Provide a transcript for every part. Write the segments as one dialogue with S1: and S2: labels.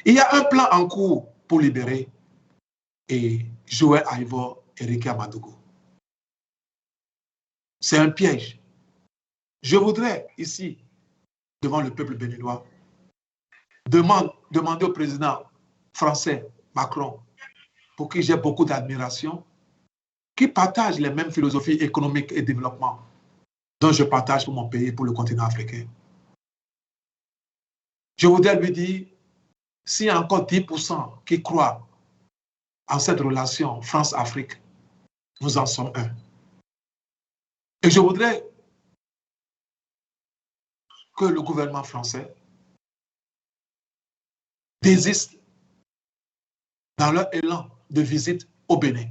S1: Il y a un plan en cours pour libérer Joël Aïvo et Ricky Amadougou. C'est un piège. Je voudrais ici, devant le peuple béninois, demander au président français Macron, pour qui j'ai beaucoup d'admiration, qui partage les mêmes philosophies économiques et développement dont je partage pour mon pays et pour le continent africain. Je voudrais lui dire, s'il y a encore 10% qui croient en cette relation France-Afrique, nous en sommes un. Et je voudrais que le gouvernement français désiste dans leur élan de visite au Bénin.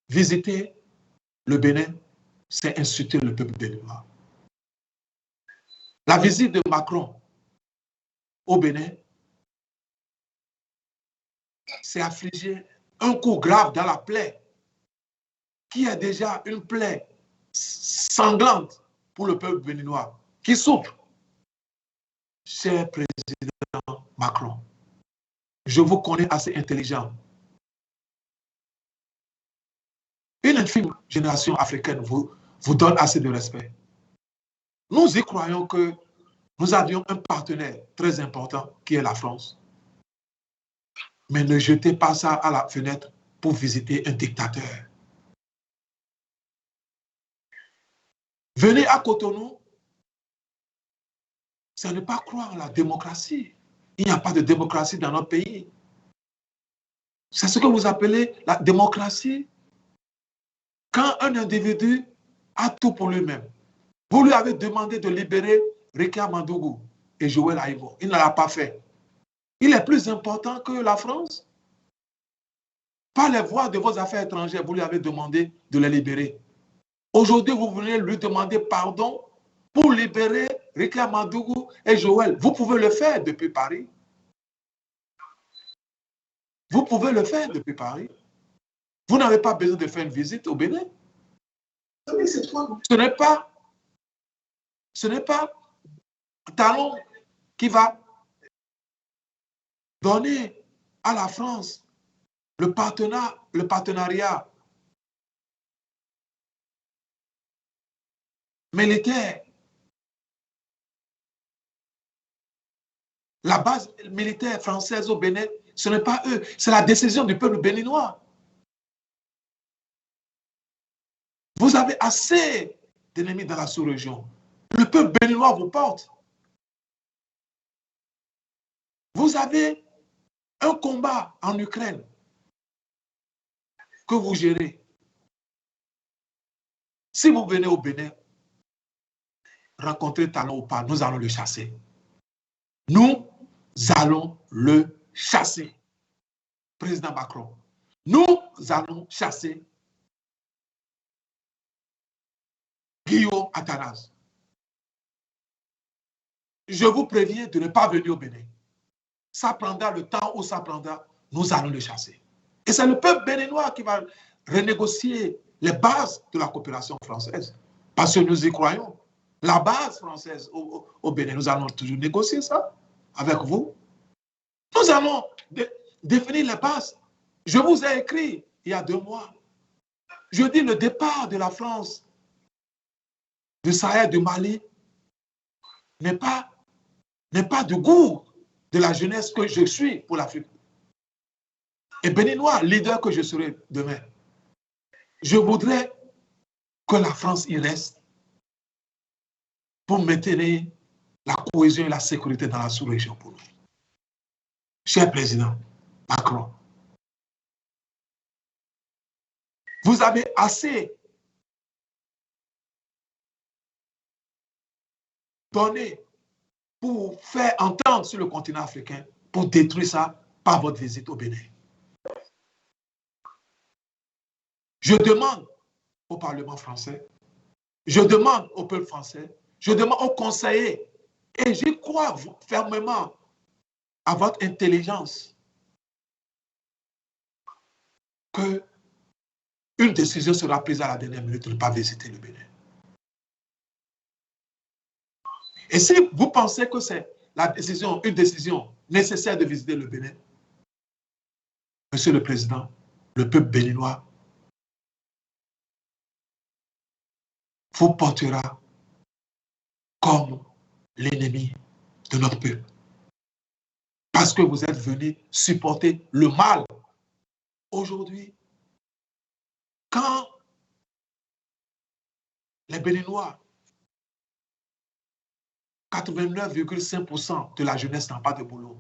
S1: Visiter le Bénin, c'est insulter le peuple béninois. La visite de Macron au Bénin, c'est affliger un coup grave dans la plaie, qui est déjà une plaie sanglante pour le peuple béninois, qui souffre. Cher président Macron, je vous connais assez intelligent. Une infime génération africaine vous donne assez de respect. Nous y croyons que nous avions un partenaire très important qui est la France. Mais ne jetez pas ça à la fenêtre pour visiter un dictateur. Venez à Cotonou, c'est ne pas croire en la démocratie. Il n'y a pas de démocratie dans notre pays. C'est ce que vous appelez la démocratie. Quand un individu a tout pour lui-même, vous lui avez demandé de libérer Ricky Amadougou et Joël Aïvo. Il ne l'a pas fait. Il est plus important que la France. Par les voies de vos affaires étrangères, vous lui avez demandé de les libérer. Aujourd'hui, vous venez lui demander pardon pour libérer Ricky Amadougou et Joël. Vous pouvez le faire depuis Paris. Vous pouvez le faire depuis Paris. Vous n'avez pas besoin de faire une visite au Bénin. Ce n'est pas Talon qui va donner à la France le partenariat militaire. La base militaire française au Bénin, ce n'est pas eux, c'est la décision du peuple béninois. Vous avez assez d'ennemis dans la sous-région. Le peuple béninois vous porte. Vous avez un combat en Ukraine que vous gérez. Si vous venez au Bénin, rencontrer Talon ou pas, nous allons le chasser. Nous allons le chasser. Président Macron, nous allons chasser Guillaume Athanase. Je vous préviens de ne pas venir au Bénin. Ça prendra le temps où ça prendra, nous allons le chasser. Et c'est le peuple béninois qui va renégocier les bases de la coopération française. Parce que nous y croyons. La base française au Bénin, nous allons toujours négocier ça avec vous. Nous allons définir les bases. Je vous ai écrit il y a 2 mois. Je dis le départ de la France, du Sahel, du Mali, n'est pas du goût de la jeunesse que je suis pour l'Afrique. Et béninois, leader que je serai demain, je voudrais que la France y reste pour maintenir la cohésion et la sécurité dans la sous-région pour nous. Cher président Macron, vous avez assez donné pour faire entendre sur le continent africain, pour détruire ça par votre visite au Bénin. Je demande au Parlement français, je demande au peuple français, je demande aux conseillers, et j'y crois fermement à votre intelligence, que une décision sera prise à la dernière minute de ne pas visiter le Bénin. Et si vous pensez que c'est une décision nécessaire de visiter le Bénin, Monsieur le Président, le peuple béninois vous portera comme l'ennemi de notre peuple. Parce que vous êtes venus supporter le mal. Aujourd'hui, quand les Béninois, 89,5% de la jeunesse n'a pas de boulot.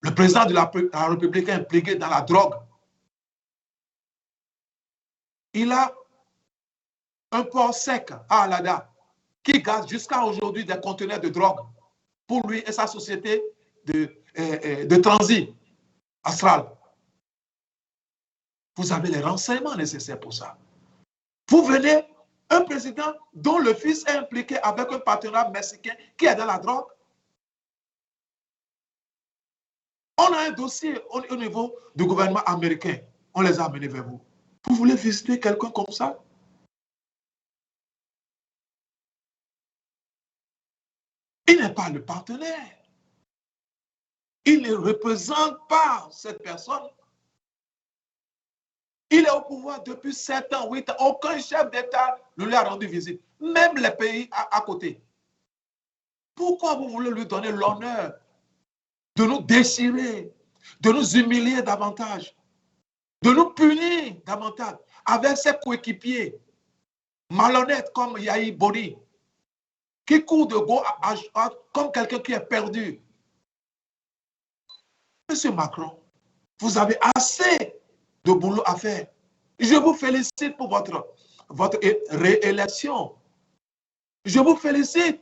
S1: Le président de la République est impliqué dans la drogue. Il a un port sec à Alada qui garde jusqu'à aujourd'hui des conteneurs de drogue pour lui et sa société de transit astral. Vous avez les renseignements nécessaires pour ça. Vous venez, un président dont le fils est impliqué avec un partenaire mexicain qui est dans la drogue. On a un dossier au niveau du gouvernement américain. On les a amenés vers vous. Vous voulez visiter quelqu'un comme ça? Il n'est pas le partenaire. Il ne représente pas cette personne. Il est au pouvoir depuis 7 ans, 8 ans. Aucun chef d'État ne lui a rendu visite. Même les pays à côté. Pourquoi vous voulez lui donner l'honneur de nous déchirer, de nous humilier davantage, de nous punir davantage avec ses coéquipiers malhonnêtes comme Yahi Boni, qui court de gauche à droite comme quelqu'un qui est perdu. Monsieur Macron, vous avez assez de boulot à faire. Je vous félicite pour votre réélection. Je vous félicite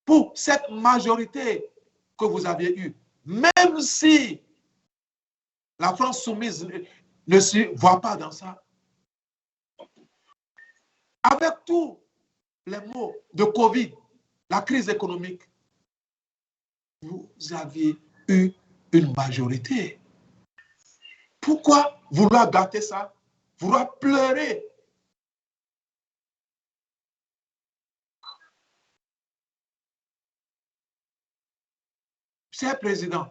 S1: pour cette majorité que vous aviez eue. Même si la France soumise ne se voit pas dans ça. Avec tous les mots de Covid, la crise économique, vous aviez eu une majorité. Pourquoi vouloir gâter ça? Vouloir pleurer? Cher président,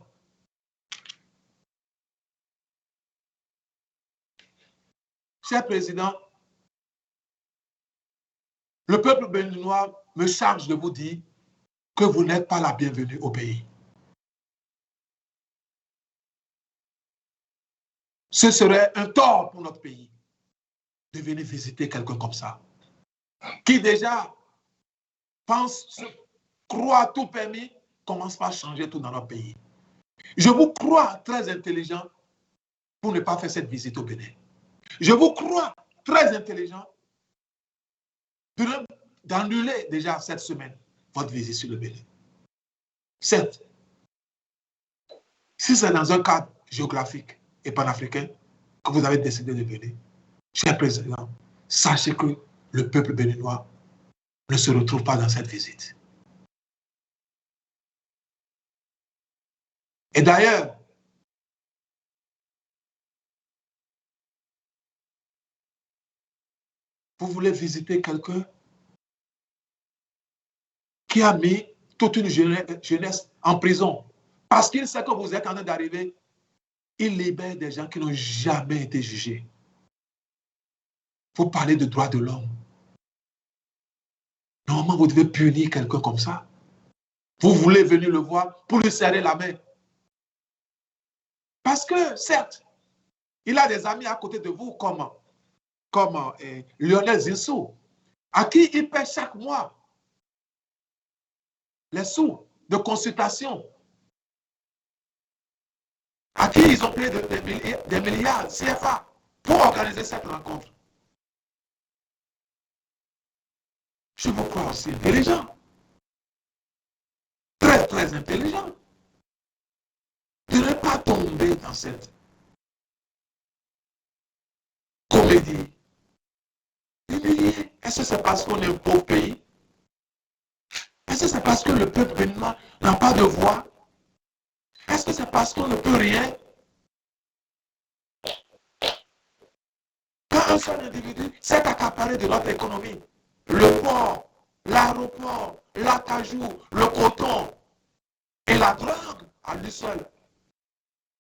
S1: le peuple béninois me charge de vous dire que vous n'êtes pas la bienvenue au pays. Ce serait un tort pour notre pays de venir visiter quelqu'un comme ça, qui déjà pense, croit tout permis, commence par changer tout dans notre pays. Je vous crois très intelligent pour ne pas faire cette visite au Bénin. Je vous crois très intelligent d'annuler déjà cette semaine votre visite sur le Bénin. Certes, si c'est dans un cadre géographique et panafricain que vous avez décidé de venir, cher président, sachez que le peuple béninois ne se retrouve pas dans cette visite. Et d'ailleurs, vous voulez visiter quelqu'un qui a mis toute une jeunesse en prison parce qu'il sait que vous êtes en train d'arriver. Il libère des gens qui n'ont jamais été jugés. Vous parlez de droits de l'homme. Normalement, vous devez punir quelqu'un comme ça. Vous voulez venir le voir pour lui serrer la main. Parce que, certes, il a des amis à côté de vous comme Lionel Zinsou, à qui il paie chaque mois les sous de consultation, à qui ils ont payé des milliards CFA pour organiser cette rencontre. Je vous crois aussi intelligent, très très intelligent, de ne pas tomber dans cette comédie. Est-ce que c'est parce qu'on est un pauvre pays? Est-ce que c'est parce que le peuple béninois n'a pas de voix? Est-ce que c'est parce qu'on ne peut rien? Quand un seul individu s'est accaparé de notre économie, le port, l'aéroport, l'acajou, le coton, Et la drogue, à lui seul,